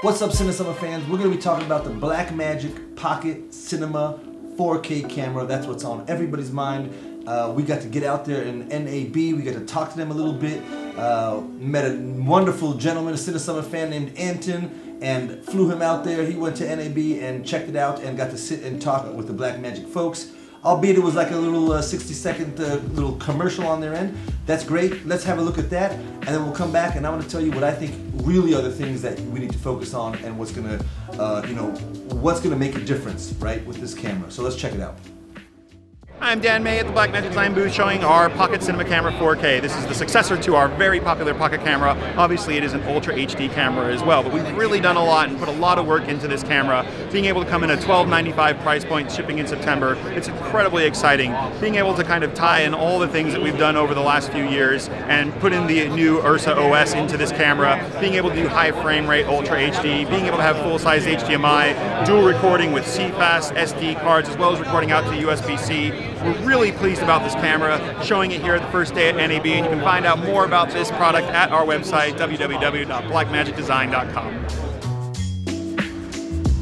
What's up, CineSummit fans? We're going to be talking about the Blackmagic Pocket Cinema 4K camera. That's what's on everybody's mind. We got to get out there in NAB. We got to talk to them a little bit. Met a wonderful gentleman, a CineSummit fan named Anton, and flew him out there. He went to NAB and checked it out and got to sit and talk with the Blackmagic folks. Albeit it was like a little 60-second little commercial on their end. That's great. Let's have a look at that, and then we'll come back and I'm going to tell you what I think really are the things that we need to focus on and what's going to, what's going to make a difference, right, with this camera. So let's check it out. I'm Dan May at the Blackmagic Design booth showing our Pocket Cinema Camera 4K. This is the successor to our very popular Pocket camera. Obviously it is an Ultra HD camera as well, but we've really done a lot and put a lot of work into this camera. Being able to come in at $12.95 price point, shipping in September, it's incredibly exciting. Being able to kind of tie in all the things that we've done over the last few years and put in the new Ursa OS into this camera, being able to do high frame rate Ultra HD, being able to have full-size HDMI, dual recording with CFast, SD cards, as well as recording out to USB-C. We're really pleased about this camera, showing it here at the first day at NAB, and you can find out more about this product at our website, www.blackmagicdesign.com.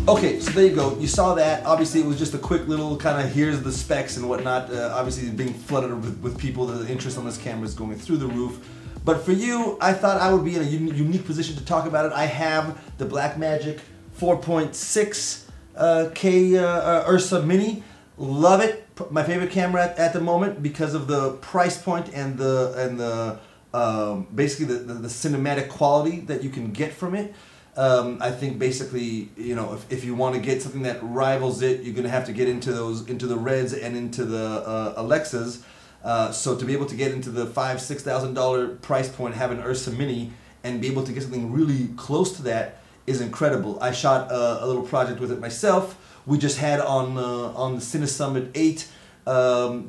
Okay, so there you go. You saw that. Obviously, it was just a quick little kind of here's the specs and whatnot. Obviously, being flooded with people. The interest on this camera is going through the roof. But for you, I thought I would be in a unique position to talk about it. I have the Blackmagic 4.6K Ursa Mini. Love it. My favorite camera at the moment because of the price point and the basically the cinematic quality that you can get from it. I think basically, you know, if you want to get something that rivals it, you're going to have to get into the Reds and into the Alexas. So to be able to get into the $5,000–6,000 price point, have an Ursa Mini, and be able to get something really close to that is incredible. I shot a little project with it myself. We just had on the CineSummit 8,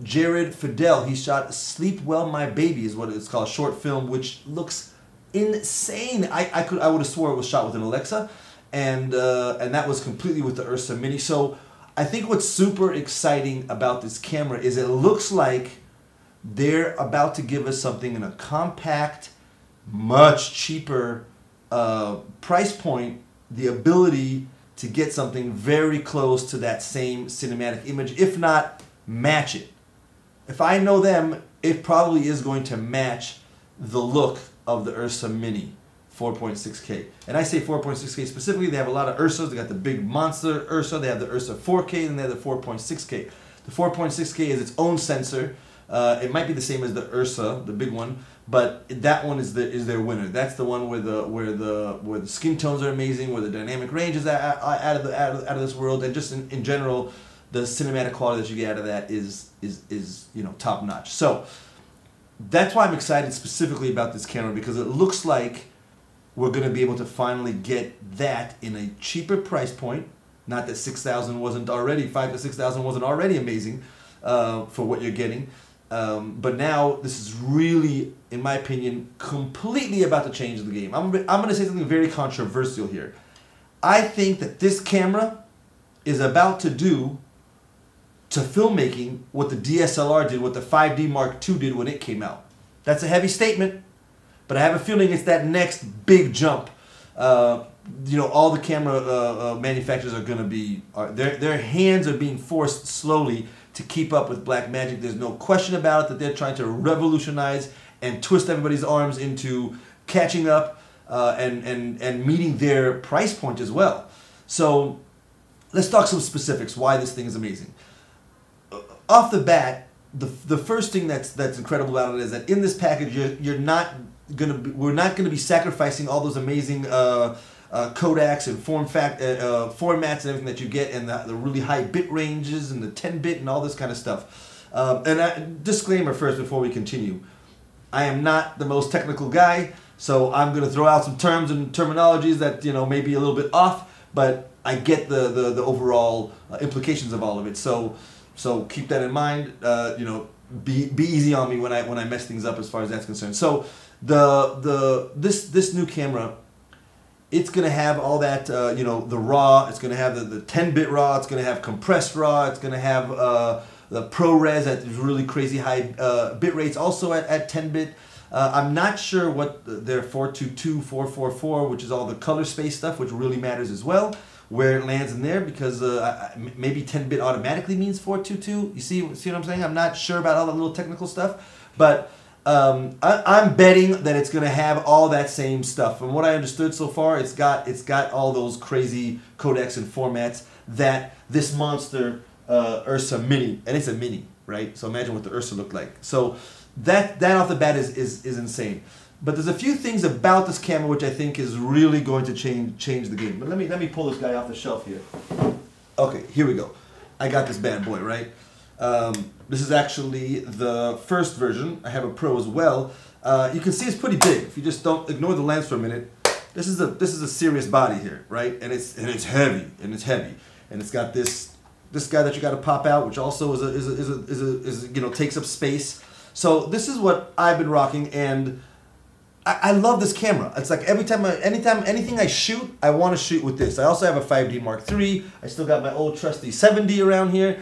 Jared Fidel. He shot "Sleep Well, My Baby" is what it's called, a short film, which looks insane. I would have swore it was shot with an Alexa, and that was completely with the Ursa Mini. So I think what's super exciting about this camera is it looks like they're about to give us something in a compact, much cheaper price point, the ability to get something very close to that same cinematic image, if not match it. If I know them, it probably is going to match the look of the Ursa Mini 4.6K. And I say 4.6K specifically, they have a lot of Ursas. They got the big monster Ursa, they have the Ursa 4K, and they have the 4.6K. The 4.6K is its own sensor. It might be the same as the Ursa, the big one, but that one is their winner. That's the one where the skin tones are amazing, where the dynamic range is out of this world, and just in general, the cinematic quality that you get out of that is top notch. So that's why I'm excited specifically about this camera, because it looks like we're going to be able to finally get that in a cheaper price point. Not that $6,000 wasn't already, $5,000 to $6,000 wasn't already amazing for what you're getting. But now this is really, in my opinion, completely about to change the game. I'm going to say something very controversial here. I think that this camera is about to do to filmmaking what the DSLR did, what the 5D Mark II did when it came out. That's a heavy statement, but I have a feeling it's that next big jump. You know, all the camera manufacturers are going to be, their hands are being forced slowly to keep up with Blackmagic. There's no question about it that they're trying to revolutionize and twist everybody's arms into catching up and meeting their price point as well. So let's talk some specifics, why this thing is amazing. Off the bat, the first thing that's incredible about it is that in this package we're not gonna be sacrificing all those amazing codecs and formats and everything that you get, and the really high bit ranges and the 10-bit and all this kind of stuff. Disclaimer first before we continue. I am not the most technical guy, so I'm going to throw out some terms and terminologies that may be a little bit off, but I get the overall implications of all of it. So keep that in mind. Be easy on me when I mess things up as far as that's concerned. So this new camera, it's going to have all that, the RAW, it's going to have the 10-bit RAW, it's going to have compressed RAW, it's going to have the ProRes at really crazy high bit rates, also at 10-bit. I'm not sure what their 422, 444, which is all the color space stuff, which really matters as well, where it lands in there, because maybe 10-bit automatically means 422. You see what I'm saying? I'm not sure about all the little technical stuff, but I'm betting that it's going to have all that same stuff. From what I understood so far, it's got all those crazy codecs and formats that this monster Ursa Mini, and it's a mini, right? So imagine what the Ursa looked like. So that off the bat is insane. But there's a few things about this camera which I think is really going to change the game. But let me pull this guy off the shelf here. Okay, here we go. I got this bad boy, right? This is actually the first version. I have a Pro as well. You can see it's pretty big. If you just don't ignore the lens for a minute, this is a serious body here, right? And it's heavy, and it's got this guy that you got to pop out, which also is you know, takes up space. So this is what I've been rocking, and I love this camera. It's like anything I shoot, I want to shoot with this. I also have a 5D Mark III. I still got my old trusty 7D around here.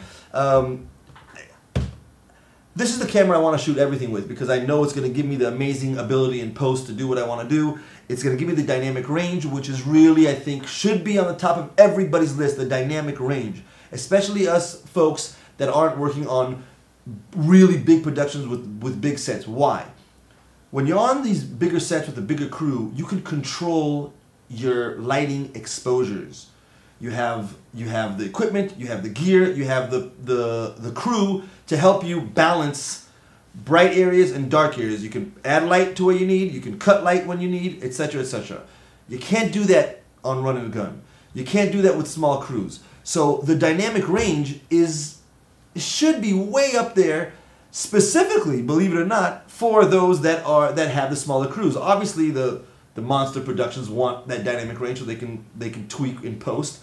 This is the camera I want to shoot everything with, because I know it's going to give me the amazing ability in post to do what I want to do. It's going to give me the dynamic range, which is really, I think, should be on the top of everybody's list, the dynamic range. Especially us folks that aren't working on really big productions with big sets. Why? When you're on these bigger sets with a bigger crew, you can control your lighting exposures. You have the equipment, you have the gear, you have the crew to help you balance bright areas and dark areas. You can add light to where you need, you can cut light when you need, etc., etc. You can't do that on run and gun. You can't do that with small crews. So the dynamic range should be way up there, specifically, believe it or not, for those that have the smaller crews. Obviously, the monster productions want that dynamic range so they can tweak in post.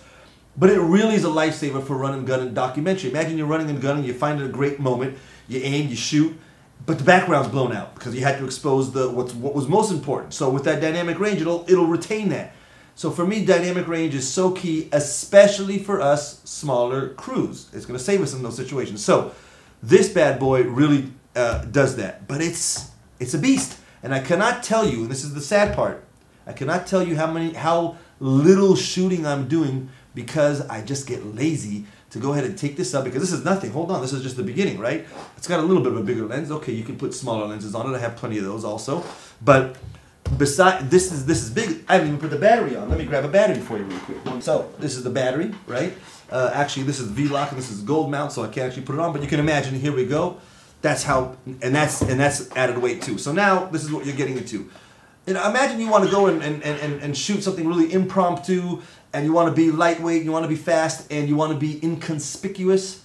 But it really is a lifesaver for run and gun and documentary. Imagine you're running and gunning, you find a great moment, you aim, you shoot, but the background's blown out because you had to expose what was most important. So with that dynamic range, it'll retain that. So for me, dynamic range is so key, especially for us smaller crews. It's going to save us in those situations. So this bad boy really does that. But it's a beast. And I cannot tell you, and this is the sad part, I cannot tell you how little shooting I'm doing, because I just get lazy to go ahead and take this up, because this is nothing. Hold on, this is just the beginning, right? It's got a little bit of a bigger lens. Okay, you can put smaller lenses on it. I have plenty of those also. But besides, this is big. I haven't even put the battery on. Let me grab a battery for you real quick. So this is the battery, right? Actually, this is V-lock and this is gold mount, so I can't actually put it on. But you can imagine. Here we go. That's how, and that's added weight too. So now this is what you're getting into. And imagine you want to go and shoot something really impromptu, and you want to be lightweight, you want to be fast, and you want to be inconspicuous.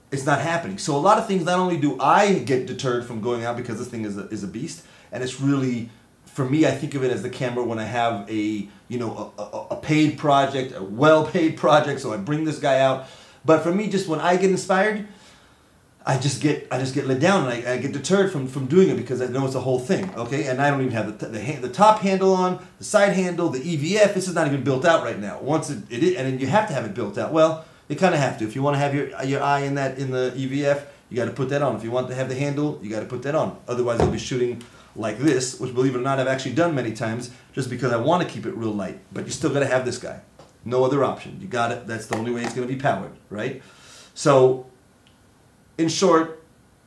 It's not happening. So a lot of things, not only do I get deterred from going out because this thing is a beast, and it's really, for me, I think of it as the camera when I have a paid project, a well-paid project, so I bring this guy out. But for me, just when I get inspired, I just get let down, and I get deterred from doing it, because I know it's a whole thing, okay? And I don't even have the top handle on, the side handle, the EVF. This is not even built out right now. Once it is, and then you have to have it built out. Well, you kind of have to. If you want to have your eye in the EVF, you got to put that on. If you want to have the handle, you got to put that on. Otherwise, you'll be shooting like this, which, believe it or not, I've actually done many times, just because I want to keep it real light. But you still got to have this guy. No other option. You got it. That's the only way it's going to be powered, right? So, in short,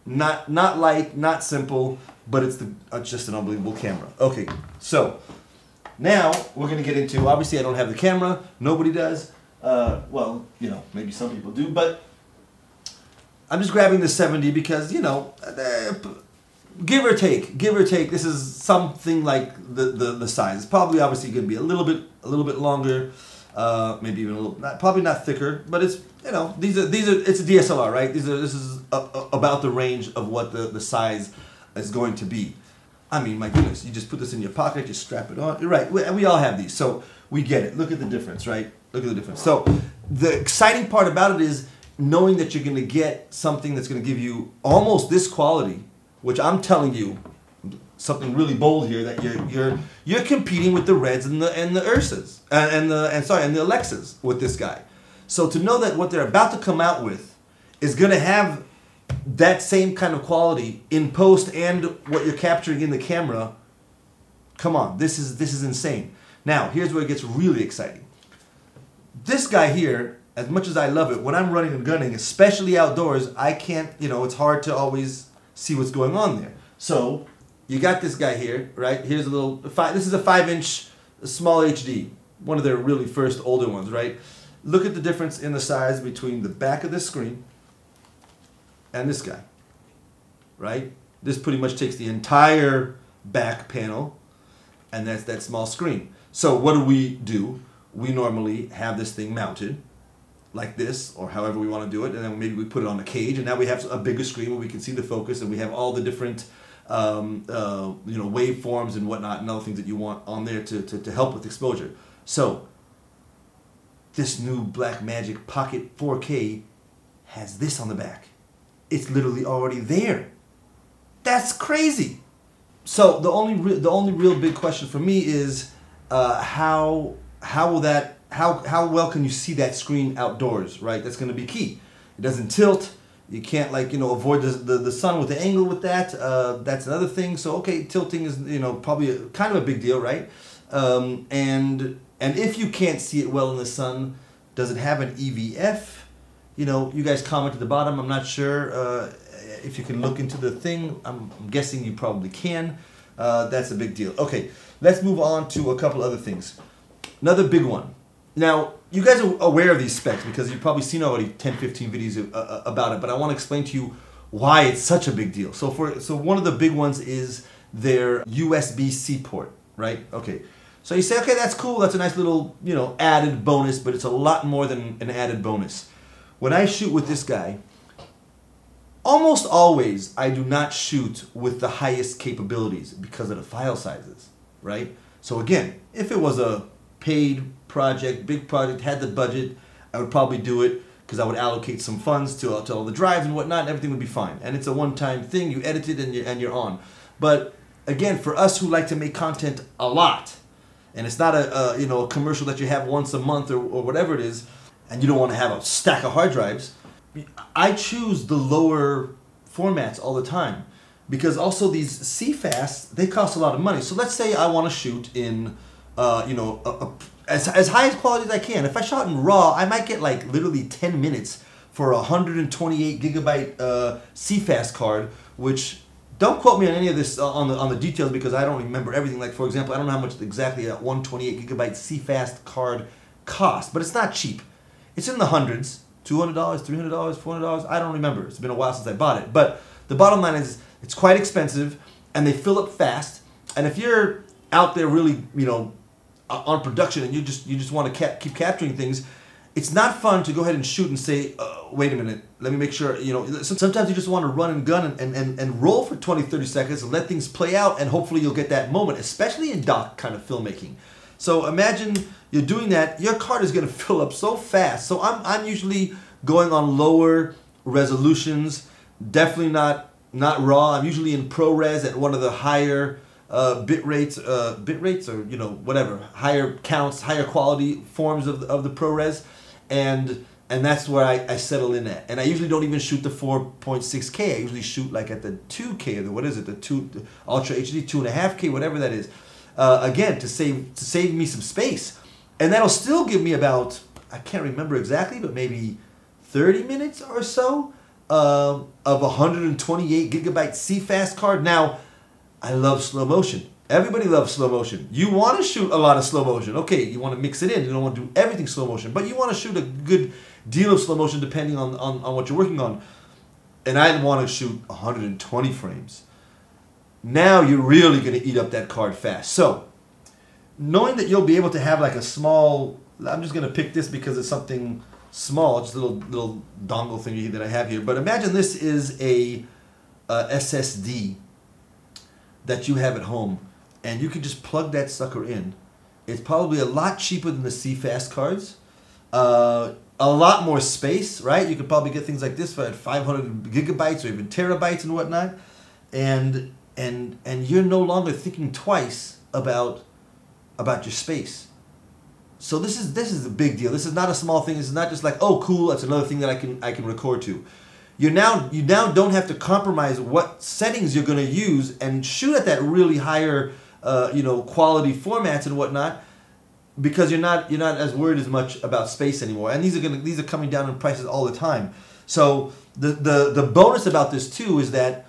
not light, not simple, but it's just an unbelievable camera. Okay, so now we're going to get into, obviously I don't have the camera, nobody does. Well, maybe some people do, but I'm just grabbing the 70 because, give or take, this is something like the size. It's probably obviously going to be a little bit longer, maybe even a little, probably not thicker, but it's, it's a DSLR, right? This is about the range of what the size is going to be. I mean, my goodness, you just put this in your pocket, you strap it on. You're right, we all have these, so we get it. Look at the difference, right? Look at the difference. So the exciting part about it is knowing that you're going to get something that's going to give you almost this quality, which I'm telling you, something really bold here, that you're competing with the Reds and the Ursas and the Alexas with this guy. So to know that what they're about to come out with is going to have that same kind of quality in post and what you're capturing in the camera, come on, this is insane. Now, here's where it gets really exciting. This guy here, as much as I love it, when I'm running and gunning, especially outdoors, I can't, it's hard to always see what's going on there. So, you got this guy here, right? Here's a little, this is a 5-inch small HD, one of their really first older ones, right? Look at the difference in the size between the back of this screen and this guy, right? This pretty much takes the entire back panel, and that's that small screen. So what do? We normally have this thing mounted like this, or however we want to do it, and then maybe we put it on a cage, and now we have a bigger screen where we can see the focus, and we have all the different waveforms and whatnot, and other things that you want on there to help with exposure. So this new Blackmagic Pocket 4K has this on the back. It's literally already there. That's crazy. So the only real big question for me is how well can you see that screen outdoors, right? That's going to be key. It doesn't tilt. You can't avoid the sun with the angle with that. That's another thing. So okay, tilting is probably kind of a big deal, right? And if you can't see it well in the sun, does it have an EVF? You guys comment at the bottom. I'm not sure if you can look into the thing. I'm guessing you probably can. That's a big deal. Okay, let's move on to a couple other things. Another big one. Now, you guys are aware of these specs because you've probably seen already 10, 15 videos about it, but I want to explain to you why it's such a big deal. So one of the big ones is their USB-C port, right? Okay. So you say, okay, that's cool. That's a nice little, added bonus, but it's a lot more than an added bonus. When I shoot with this guy, almost always I do not shoot with the highest capabilities because of the file sizes, right? So again, if it was a paid project, big project, had the budget, I would probably do it because I would allocate some funds to all the drives and whatnot, and everything would be fine. And it's a one-time thing. You edit it and you're on. But again, for us who like to make content a lot, and it's not a commercial that you have once a month or whatever it is, and you don't want to have a stack of hard drives, I choose the lower formats all the time because also these CFast, they cost a lot of money. So let's say I want to shoot in as high as quality as I can. If I shot in RAW, I might get like literally 10 minutes for a 128 gigabyte CFast card, which don't quote me on any of this on the details because I don't remember everything. Like for example, I don't know how much exactly a 128 gigabyte CFast card costs, but it's not cheap. It's in the hundreds, $200, $300, $400. I don't remember. It's been a while since I bought it. But the bottom line is it's quite expensive, and they fill up fast. And if you're out there really, on production and you just want to keep capturing things, it's not fun to go ahead and shoot and say, wait a minute, let me make sure, sometimes you just want to run and gun and roll for 20, 30 seconds and let things play out, and hopefully you'll get that moment, especially in doc kind of filmmaking. So imagine you're doing that, your card is going to fill up so fast. So I'm usually going on lower resolutions, definitely not RAW. I'm usually in ProRes at one of the higher bit rates or whatever, higher counts, higher quality forms of the ProRes, and that's where I settle in at. And I usually don't even shoot the 4.6K. I usually shoot like at the 2K or the Ultra HD 2.5K, whatever that is. Again, to save me some space, and that'll still give me about, I can't remember exactly, but maybe 30 minutes or so of a 128 gigabyte CFast card. Now, I love slow motion. Everybody loves slow motion. You want to shoot a lot of slow motion. Okay, you want to mix it in. You don't want to do everything slow motion, but you want to shoot a good deal of slow motion depending on what you're working on. And I want to shoot 120 frames. Now you're really going to eat up that card fast. So, knowing that you'll be able to have like a small, I'm just going to pick this because it's something small, just a little dongle thingy that I have here. But imagine this is a SSD that you have at home, and you can just plug that sucker in. It's probably a lot cheaper than the CFast cards. A lot more space, right? You could probably get things like this for 500 gigabytes or even terabytes and whatnot. And you're no longer thinking twice about your space. So this is a big deal. This is not a small thing. This is not just like, oh cool, that's another thing that I can record to. you now don't have to compromise what settings you're going to use and shoot at that really higher quality formats and whatnot, because you're not as worried as much about space anymore. And these are coming down in prices all the time. So the bonus about this too is that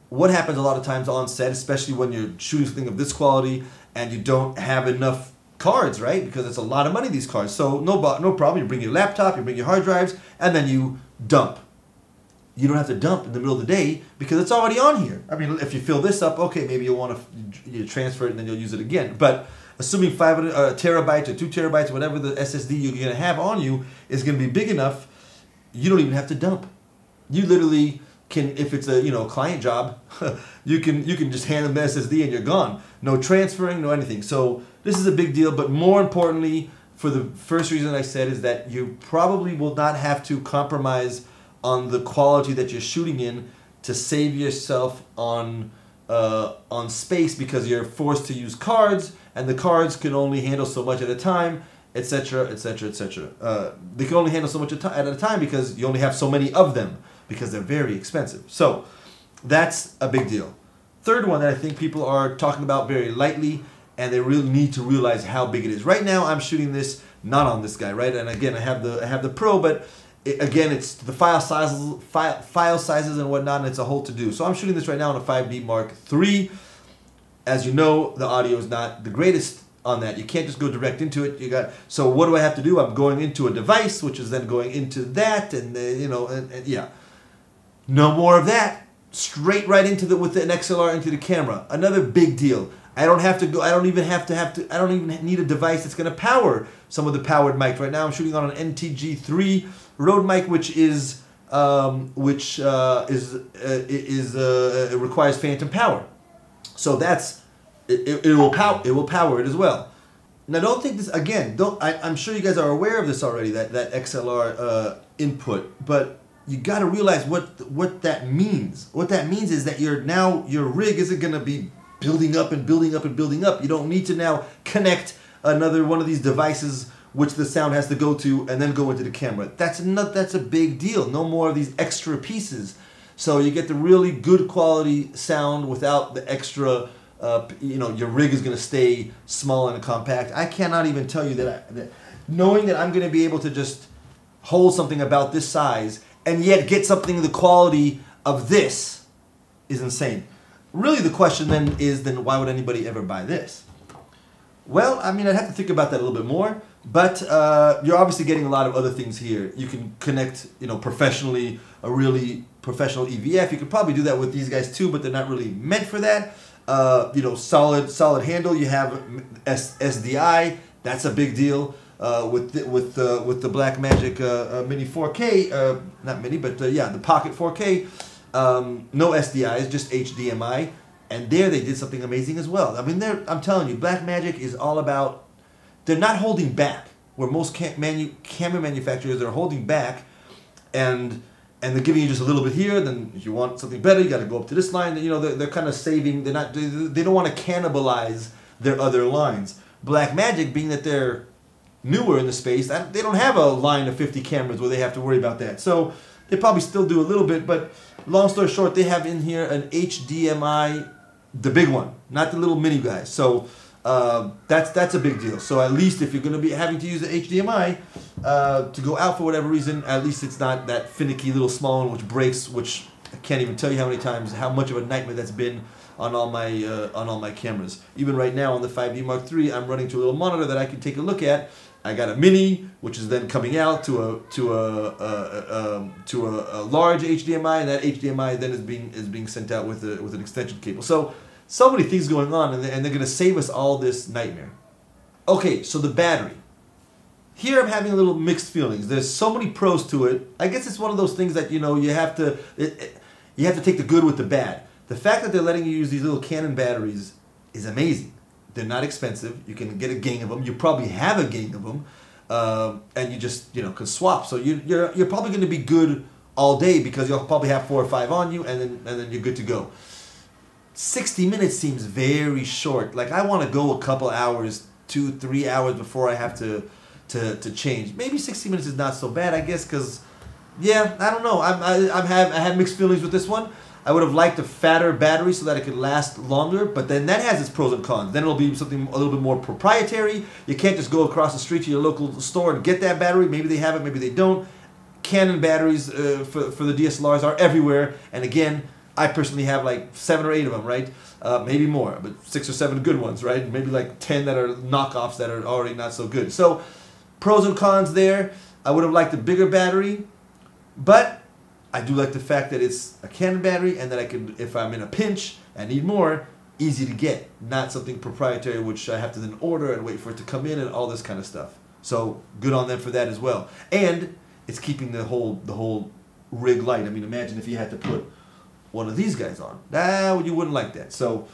what happens a lot of times on set, especially when you're shooting something of this quality and you don't have enough cards, right? Because it's a lot of money, these cards. So no problem. You bring your laptop, you bring your hard drives, and then you dump. You don't have to dump in the middle of the day because it's already on here. I mean, if you fill this up, okay, maybe you'll want to transfer it and then you'll use it again. But assuming 500 terabytes or 2 terabytes, whatever the SSD you're going to have on you is going to be big enough, you don't even have to dump. You literally can, if it's a client job, you can just hand them the SSD and you're gone. No transferring, no anything. So this is a big deal. But more importantly, for the first reason I said, is that you probably will not have to compromise on the quality that you're shooting in to save yourself on space, because you're forced to use cards, and the cards can only handle so much at a time, etc., etc., etc. They can only handle so much at a time because you only have so many of them, because they're very expensive. So that's a big deal. Third one that I think people are talking about very lightly, and they really need to realize how big it is. Right now I'm shooting this not on this guy, right? And again, I have the Pro, but again, it's the file sizes and whatnot, and it's a whole to-do. So I'm shooting this right now on a 5D Mark III. As you know, the audio is not the greatest on that. You can't just go direct into it. So what do I have to do? I'm going into a device, which is then going into that, and yeah. No more of that. Straight right into with an XLR into the camera. Another big deal. I don't have to go. I don't even need a device that's going to power some of the powered mics. Right now, I'm shooting on an NTG3 Rode mic, which it requires phantom power. So it will power it as well. Now, don't think this again. I'm sure you guys are aware of this already. That XLR input, but you got to realize what that means. What that means is that your rig isn't going to be building up and building up and building up. You don't need to now connect another one of these devices which the sound has to go to and then go into the camera. That's a big deal. No more of these extra pieces. So you get the really good quality sound without the extra, your rig is going to stay small and compact. I cannot even tell you that knowing that I'm going to be able to just hold something about this size and yet get something the quality of this is insane. Really, the question then is, why would anybody ever buy this? Well, I mean, I'd have to think about that a little bit more, but you're obviously getting a lot of other things here. You can connect, professionally, a really professional EVF. You could probably do that with these guys too, but they're not really meant for that. Solid handle. You have SDI. That's a big deal. With the Blackmagic Mini 4K, not mini, but the Pocket 4K. No SDIs, just HDMI, and there they did something amazing as well. I mean, I'm telling you, Blackmagic is all about, they're not holding back, where most camera manufacturers are holding back, and they're giving you just a little bit here. Then if you want something better, you got to go up to this line. They're kind of saving. They don't want to cannibalize their other lines. Blackmagic, being that they're newer in the space, they don't have a line of 50 cameras where they have to worry about that. So they probably still do a little bit, but long story short, they have in here an HDMI, the big one, not the little mini guys. So that's a big deal. So at least if you're going to be having to use the HDMI to go out for whatever reason, at least it's not that finicky little small one which breaks, which I can't even tell you how much of a nightmare that's been on all my cameras. Even right now on the 5D Mark III, I'm running to a little monitor that I can take a look at. I got a mini, which is then coming out to a large HDMI, and that HDMI then is being sent out with an extension cable. So many things going on, and they're going to save us all this nightmare. Okay, so the battery. Here I'm having a little mixed feelings. There's so many pros to it. I guess it's one of those things that you have to take the good with the bad. The fact that they're letting you use these little Canon batteries is amazing. They're not expensive. You can get a gang of them. You probably have a gang of them, and you just can swap. So you're probably going to be good all day because you'll probably have 4 or 5 on you, and then you're good to go. 60 minutes seems very short. Like, I want to go a couple hours, 2-3 hours before I have to change. Maybe 60 minutes is not so bad, I guess, because Yeah, I don't know. I have mixed feelings with this one. I would have liked a fatter battery so that it could last longer, but then that has its pros and cons. Then it'll be something a little bit more proprietary. You can't just go across the street to your local store and get that battery. Maybe they have it, maybe they don't. Canon batteries for the DSLRs are everywhere, and again, I personally have like 7 or 8 of them, right? Maybe more, but 6 or 7 good ones, right? Maybe like 10 that are knockoffs that are already not so good. So, pros and cons there. I would have liked a bigger battery, but I do like the fact that it's a Canon battery and that I can, if I'm in a pinch and need more, easy to get. Not something proprietary which I have to then order and wait for it to come in and all this kind of stuff. So good on them for that as well. And it's keeping the whole rig light. I mean, imagine if you had to put one of these guys on. You wouldn't like that. So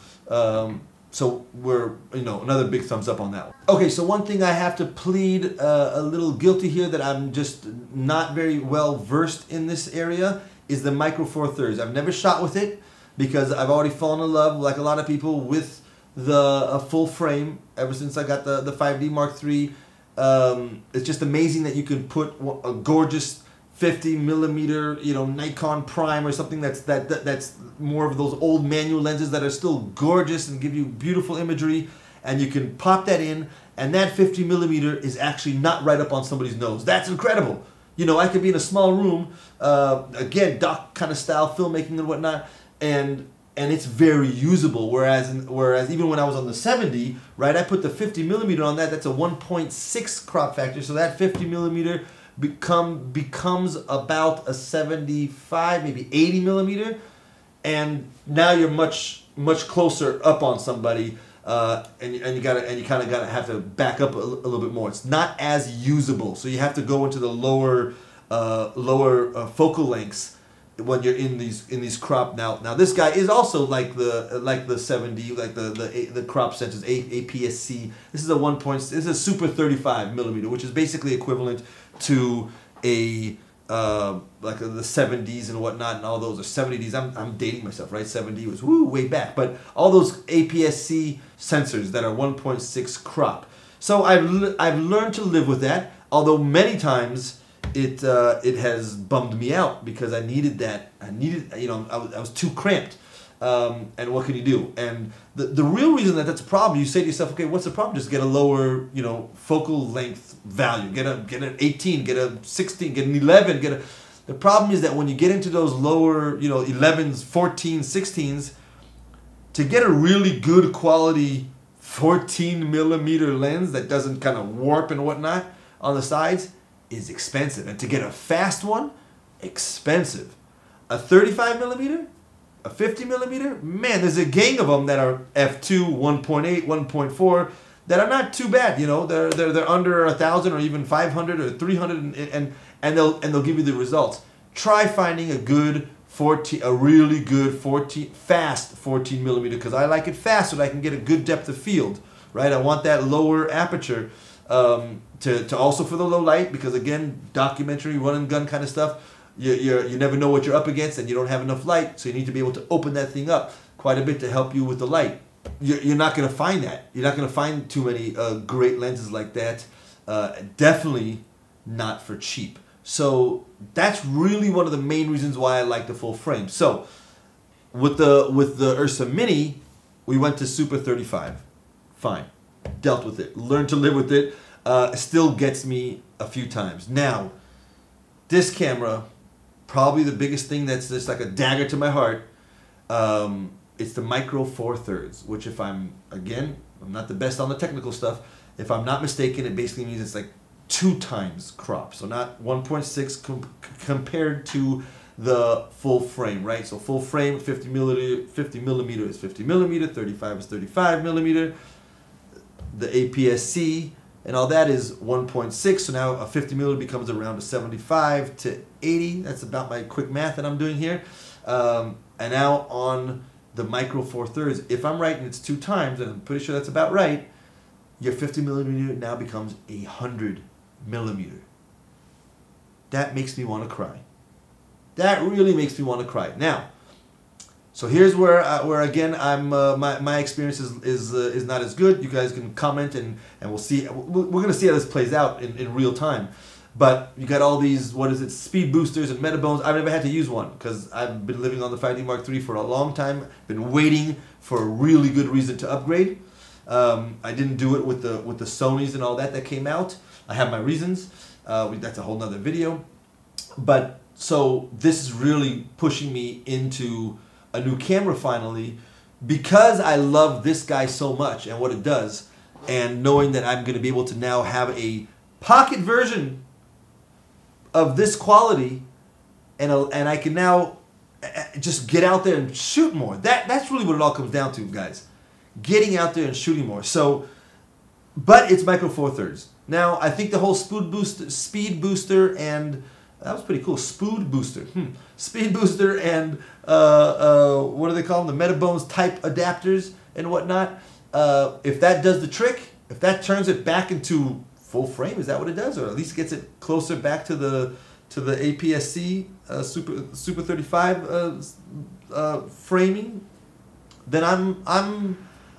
so we're, another big thumbs up on that one. Okay, so one thing I have to plead a little guilty here, that I'm just not very well versed in this area, is the Micro Four Thirds. I've never shot with it because I've already fallen in love, like a lot of people, with the full frame ever since I got the 5D Mark III. It's just amazing that you can put a gorgeous 50 millimeter, Nikon Prime or something that's more of those old manual lenses that are still gorgeous and give you beautiful imagery, and you can pop that in, and that 50 millimeter is actually not right up on somebody's nose. That's incredible. I could be in a small room, again, doc kind of style filmmaking and whatnot, and it's very usable. Whereas even when I was on the 70, right, I put the 50 millimeter on that. That's a 1.6 crop factor, so that 50 millimeter becomes about a 75, maybe 80 millimeter, and now you're much closer up on somebody, and you kind of gotta have to back up a little bit more. It's not as usable, so you have to go into the lower focal lengths when you're in these crop. Now this guy is also like the 70, like the crop sensors, APS-C. This is a this is a super 35 millimeter, which is basically equivalent to a like the 70s and whatnot, and all those are 70s. I'm dating myself, right? 70 was way back, but all those APS-C sensors that are 1.6 crop. So I've learned to live with that, although many times it has bummed me out because I needed that. I was too cramped. And what can you do? And the real reason that's a problem, you say to yourself, okay, what's the problem? Just get a lower, focal length value. Get an 18, get a 16, get an 11. The problem is that when you get into those lower, 11s, 14s, 16s, to get a really good quality 14 millimeter lens that doesn't kind of warp and whatnot on the sides is expensive. And to get a fast one, expensive. A 35 millimeter, a 50 millimeter, man, there's a gang of them that are f2, 1.8, 1.4 that are not too bad. They're under 1,000 or even 500 or 300, and they'll give you the results. Try finding a really good fast 14 millimeter, because I like it fast so that I can get a good depth of field, right? I want that lower aperture to also for the low light, because again, documentary, run and gun kind of stuff. You never know what you're up against, and you don't have enough light, so you need to be able to open that thing up quite a bit to help you with the light. You're not going to find that. You're not going to find too many great lenses like that. Definitely not for cheap. So that's really one of the main reasons why I like the full frame. So with the Ursa Mini, we went to Super 35. Fine. Dealt with it. Learned to live with it. Still gets me a few times. Now, this camera, probably the biggest thing that's just like a dagger to my heart, it's the Micro Four Thirds, which I'm not the best on the technical stuff. If I'm not mistaken, it basically means it's like 2 times crop. So not 1.6 compared to the full frame, right? So full frame, 50 millimeter is 50 millimeter, 35 is 35 millimeter. The APS-C and all that is 1.6, so now a 50 millimeter becomes around a 75 to 80. That's about my quick math that I'm doing here. And now on the Micro Four Thirds, if I'm right and it's 2 times, and I'm pretty sure that's about right, your 50 millimeter now becomes 100 millimeter. That makes me want to cry. That really makes me want to cry. Now, so here's where again my experience is not as good. You guys can comment and we'll see. We're gonna see how this plays out in real time. But you got all these, what is it, speed boosters and metabones. I've never had to use one because I've been living on the 5D Mark III for a long time. Been waiting for a really good reason to upgrade. I didn't do it with the Sonys and all that came out. I have my reasons. That's a whole nother video. But so this is really pushing me into a new camera finally, because I love this guy so much and what it does, and knowing that I'm going to be able to now have a pocket version of this quality, and I can now just get out there and shoot more. That's really what it all comes down to, guys. Getting out there and shooting more. So, but it's micro four thirds. Now, I think the whole speed booster and that was pretty cool. Speed booster and what do they call them? The Metabones type adapters and whatnot. If that does the trick, if that turns it back into full frame, is that what it does, or at least gets it closer back to the APS-C Super 35 framing, then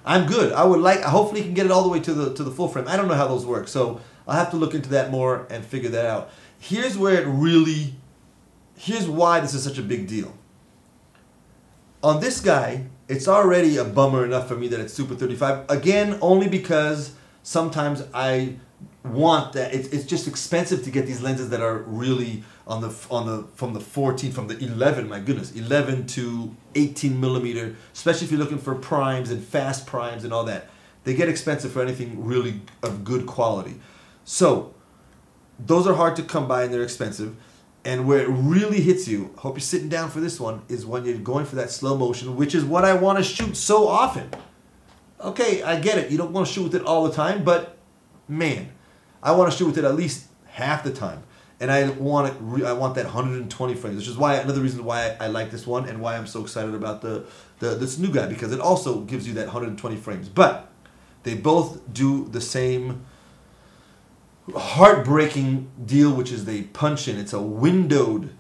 I'm good. Hopefully you can get it all the way to the full frame. I don't know how those work, so I'll have to look into that more and figure that out. Here's why this is such a big deal. On this guy, it's already a bummer enough for me that it's Super 35. Again, only because sometimes I want that. It's just expensive to get these lenses that are really from the 11, my goodness, 11 to 18 millimeter, especially if you're looking for primes and fast primes and all that. They get expensive for anything really of good quality. So those are hard to come by and they're expensive. And where it really hits you, hope you're sitting down for this one, is when you're going for that slow motion, which is what I want to shoot so often. Okay, I get it. You don't want to shoot with it all the time, but man, I want to shoot with it at least half the time. And I want that 120 frames, which is why another reason why I like this one and why I'm so excited about this new guy, because it also gives you that 120 frames. But they both do the same heartbreaking deal, which is they punch in. It's a windowed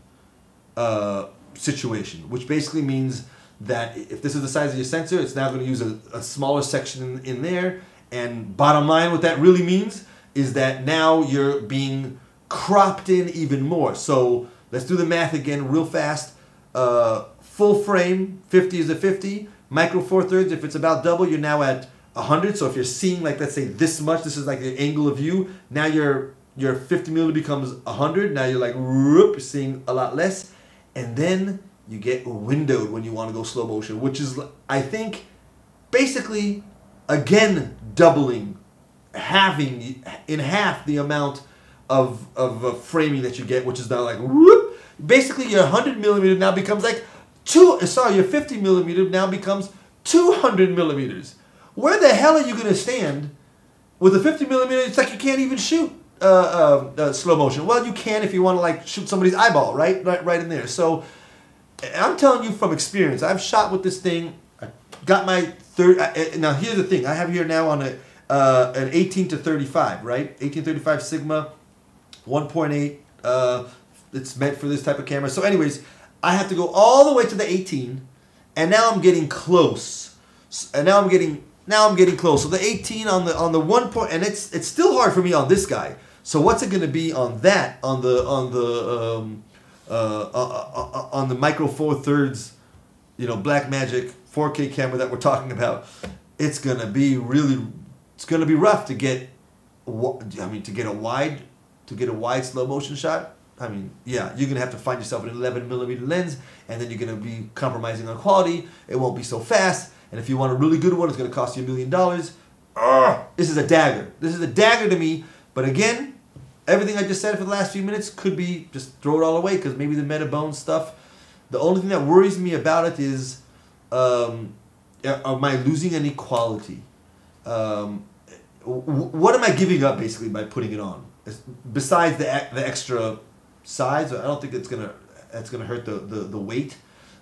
situation, which basically means that if this is the size of your sensor, it's now going to use a smaller section in there. And bottom line, what that really means is that now you're being cropped in even more. So let's do the math again real fast. Full frame, 50 is a 50. Micro four thirds, if it's about double, you're now at 100. So if you're seeing, like, let's say this much, this is like the angle of view. Now your 50 millimeter becomes 100. Now you're like, whoop, seeing a lot less. And then you get windowed when you want to go slow motion, which is, I think, basically, again, doubling, halving in half the amount of framing that you get, which is now like, whoop. Basically, your 100 millimeter now becomes like your 50 millimeter now becomes 200 millimeters. Where the hell are you going to stand with a 50 millimeter? It's like you can't even shoot slow motion. Well, you can if you want to, like, shoot somebody's eyeball, right in there. So I'm telling you from experience, I've shot with this thing. I got my third. Now here's the thing. I have here now on an 18 to 35, right? 1835 Sigma, 1.8. It's meant for this type of camera. So anyways, I have to go all the way to the 18, and now I'm getting close. And now I'm getting close. So the 18 on the 1 point, and it's still hard for me on this guy. So what's it going to be on that on the micro four thirds, Blackmagic 4K camera that we're talking about? It's going to be rough to get. To get a wide slow motion shot. I mean, yeah, you're going to have to find yourself an 11 millimeter lens, and then you're going to be compromising on quality. It won't be so fast. And if you want a really good one, it's going to cost you $1 million. This is a dagger. This is a dagger to me. But again, everything I just said for the last few minutes could be just throw it all away, because maybe the Metabone stuff. The only thing that worries me about it is, am I losing any quality? What am I giving up basically by putting it on? Besides the extra size, I don't think it's gonna hurt the weight.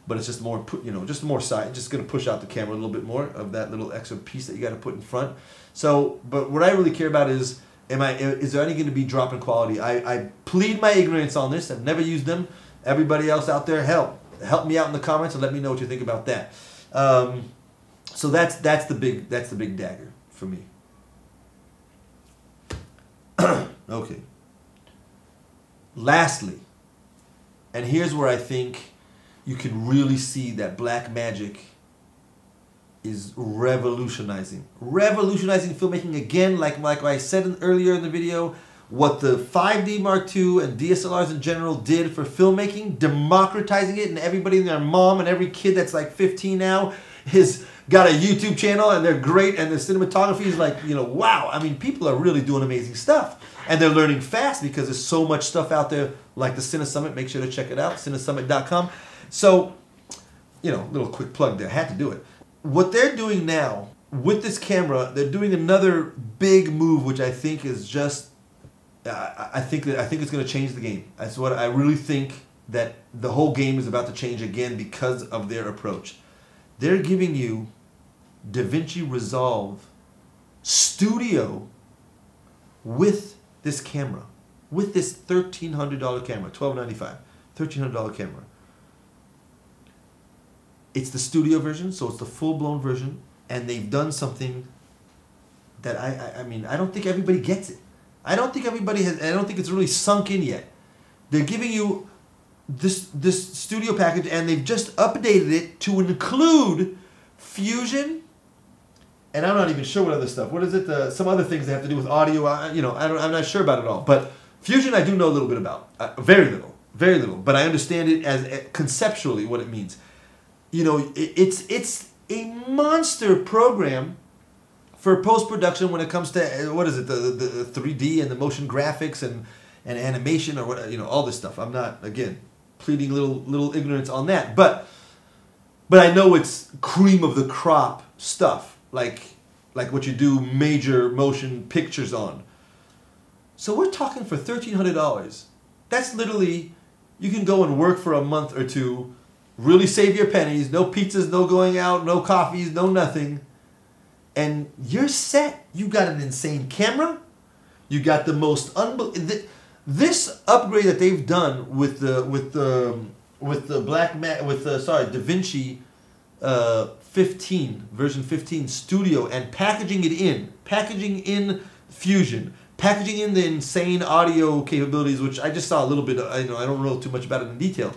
But it's just more, just more side. Just going to push out the camera a little bit more of that little extra piece that you got to put in front. So, but what I really care about is, is there any going to be drop in quality? I plead my ignorance on this. I've never used them. Everybody else out there, help me out in the comments and let me know what you think about that. So that's the big dagger for me. Okay. Lastly, and here's where I think you can really see that Blackmagic is revolutionizing filmmaking again. Like I said earlier in the video, what the 5D Mark II and DSLRs in general did for filmmaking, democratizing it, and everybody and their mom and every kid that's like 15 now has got a YouTube channel and they're great, and the cinematography is like, you know, wow. I mean, people are really doing amazing stuff. And they're learning fast because there's so much stuff out there like the CineSummit. Make sure to check it out, cinesummit.com. So, you know, little quick plug there. Had to do it. What they're doing now with this camera, they're doing another big move, which I think is just, I think it's going to change the game. That's what I really think, that the whole game is about to change again because of their approach. They're giving you DaVinci Resolve Studio with this camera, with this $1,300 camera, $1,295, $1,300 camera. It's the studio version, so it's the full-blown version, and they've done something that I mean, I don't think everybody gets it. I don't think everybody has, I don't think it's really sunk in yet. They're giving you this studio package, and they've just updated it to include Fusion. And I'm not even sure what other stuff. What is it? Some other things that have to do with audio. You know, I'm not sure about it all. But Fusion, I do know a little bit about. Very little. But I understand it as conceptually what it means. You know, it's a monster program for post-production when it comes to, what is it, the 3D and the motion graphics and animation, or what, you know, all this stuff. I'm not, again, pleading little ignorance on that. But I know it's cream of the crop stuff. Like what you do major motion pictures on. So we're talking for $1,300. That's literally, you can go and work for a month or two, really save your pennies, no pizzas, no going out, no coffees, no nothing, and you're set. You got an insane camera. You got the most this upgrade that they've done with the DaVinci 15, version 15 Studio, and packaging in Fusion, packaging in the insane audio capabilities, which I just saw a little bit. I don't know too much about it in detail.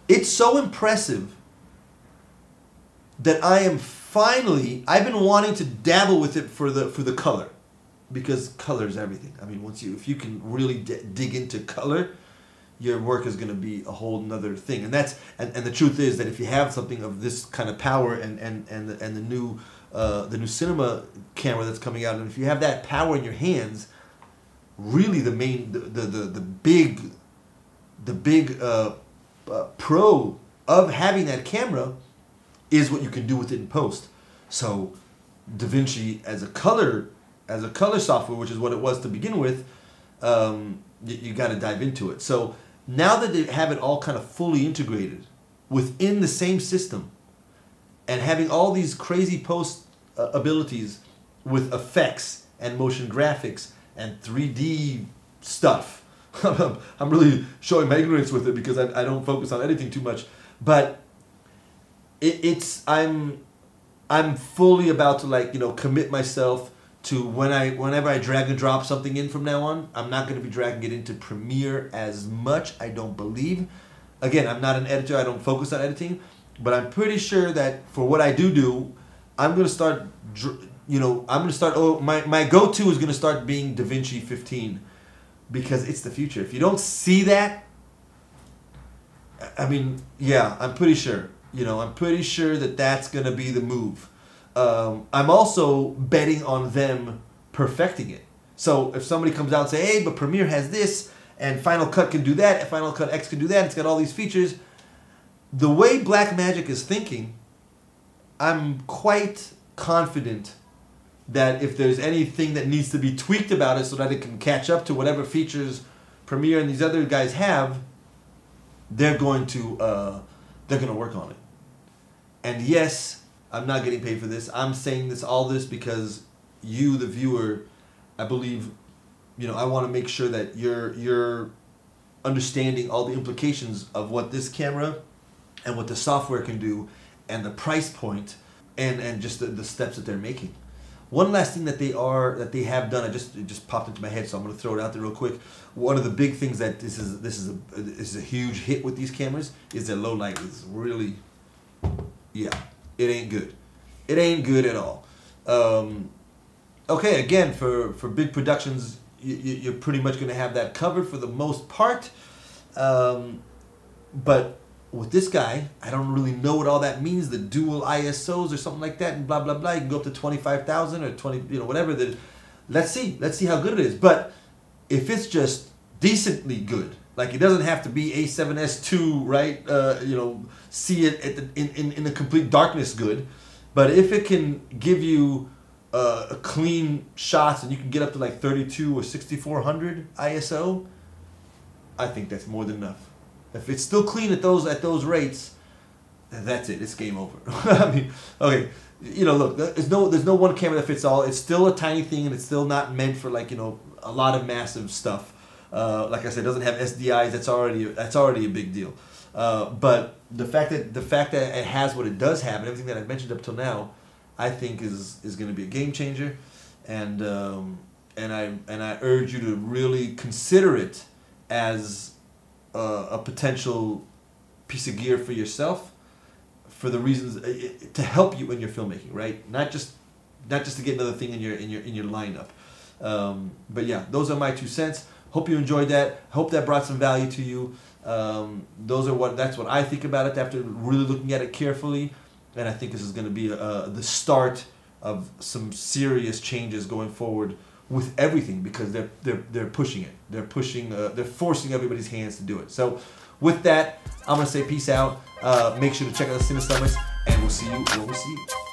It's so impressive that I've been wanting to dabble with it for the color, because color is everything. I mean, if you can really dig into color, your work is going to be a whole nother thing. And the truth is that if you have something of this kind of power and the new cinema camera that's coming out, and if you have that power in your hands, really the big pro of having that camera is what you can do with it in post. So DaVinci as a color software, which is what it was to begin with, you got to dive into it. So now that they have it all kind of fully integrated within the same system, and having all these crazy post abilities with effects and motion graphics and 3D stuff, I'm really showing my ignorance with it because I don't focus on editing too much, but I'm fully about to commit myself to whenever I drag and drop something in from now on, I'm not going to be dragging it into Premiere as much, I don't believe. Again, I'm not an editor, I don't focus on editing, but I'm pretty sure that for what I do, I'm going to start, my go-to is going to start being DaVinci 15, because it's the future. If you don't see that, I mean, yeah, I'm pretty sure. I'm pretty sure that that's going to be the move. I'm also betting on them perfecting it. So if somebody comes out and say, hey, but Premiere has this, and Final Cut can do that, and Final Cut X can do that, it's got all these features. The way Blackmagic is thinking, I'm quite confident that if there's anything that needs to be tweaked about it so that it can catch up to whatever features Premiere and these other guys have, they're going to work on it. And yes, I'm not getting paid for this. I'm saying all this because you, the viewer, I believe, I want to make sure that you're understanding all the implications of what this camera and what the software can do, and the price point, and just the steps that they're making. One last thing that they have done, it just popped into my head, so I'm going to throw it out there real quick. One of the big things that this is a huge hit with these cameras is their low light is really, yeah, it ain't good. It ain't good at all. Okay, again, for big productions, you're pretty much going to have that covered for the most part. But with this guy, I don't really know what all that means, the dual ISOs or something like that, and blah, blah, blah. You can go up to 25,000 or 20, you know, whatever. Let's see how good it is. But if it's just decently good, like it doesn't have to be A7S2, right? You know, see it at in the complete darkness good. But if it can give you a clean shots and you can get up to like 32 or 6400 ISO, I think that's more than enough. If it's still clean at those rates, that's it. It's game over. I mean, okay, you know, look, there's no one camera that fits all. It's still a tiny thing, and it's still not meant for, like, you know, a lot of massive stuff. Like I said, it doesn't have SDIs. That's already a big deal. But the fact that it has what it does have and everything that I've mentioned up till now, I think is going to be a game changer, and I urge you to really consider it as a potential piece of gear for yourself, for the reasons to help you in your filmmaking, right? Not just to get another thing in your lineup. But yeah, those are my 2 cents. Hope you enjoyed that. Hope that brought some value to you. That's what I think about it after really looking at it carefully, and I think this is going to be the start of some serious changes going forward with everything, because they're pushing it. They're forcing everybody's hands to do it. So with that, I'm gonna say peace out. Make sure to check out the CineSummit, and we'll see you when we see you.